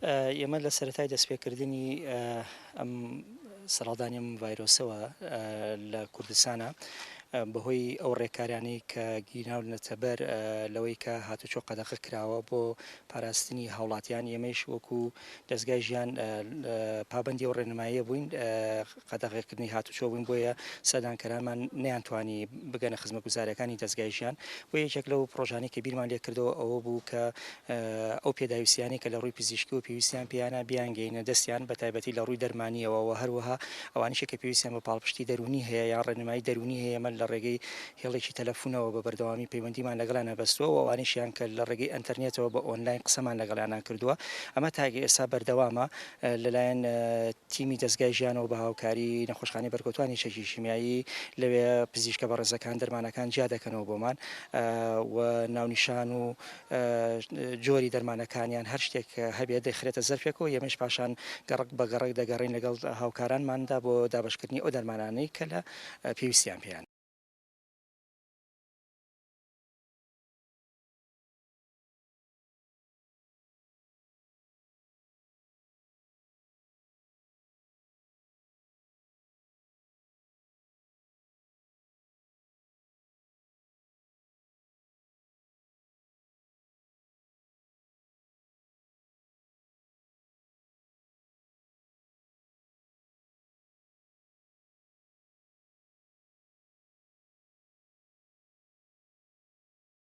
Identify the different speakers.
Speaker 1: ئێمە لە سەرەتای دەستپێکردنی ئەم سەرەڵدانی ڤایرۆسەوە لە کوردستانە بەهۆی ئەو ڕێکاریانەی کە گیراو نەتەبەر لەوەی کە هاتوچۆ قەدەغە کراوە بۆ پاراستنی هاوڵاتیان ئێمەش وەکو دەستگای ژیان پابندی و ڕێنماییە بووین قەدەغێکردنی هاتوچۆ بووین بۆیە سەدانکەرانمان نەیانتوانی بگەنە خزمە گوزارەکانی دەستگای ژیان بۆ یەکێک لەو پرۆژانەی کە بیرمان لێ کردەوە ئەوە بوو کە ئەو پێداویستیانی کە لە ڕووی پزیشکی و پێویستیان پیانە بیانگەینە دەستیان بە تایبەتی لە ڕووی دەرمانیەوە و هەروەها ئەوانیشە کە پێویستیان بە پاڵپشتی دەرونی هەیە یان ڕێنمایی دەرونی هەیە ئێمە لە ڕێگەی هێڵێکی تەلەفونەوە بە بەردەوامی پەیوەندیمان لەگەڵان نەبەستووە و ئەوانیشیان کە لە ڕێگەی ئەنتەرنێتەوە بە ئۆنلاین قسەمان لەگەڵیانان کردووە ئەمە تاگە ئێستا بەردەوامە لەلایەن تیمی دەستگای ژیانەوە بە هاوکاری نەخۆشخانەی بەرگەوتوانی شەکی شیمیایی لەوێ پزیشکە بەڕێزەکان دەرمانەکان جیا دەکەنەوە بۆمان و ناونیشان و جۆری دەرمانەکانیان هەر شتێک هەبێت دەخرێتە زەرفێکەوە ئێمەش پاشان گەڕک بە گەڕک دەگەڕین لەگەڵ هاوکارانماندا بۆ دابشکردنی ئەو دەرمانانەی کە لە پێویستیان پێیان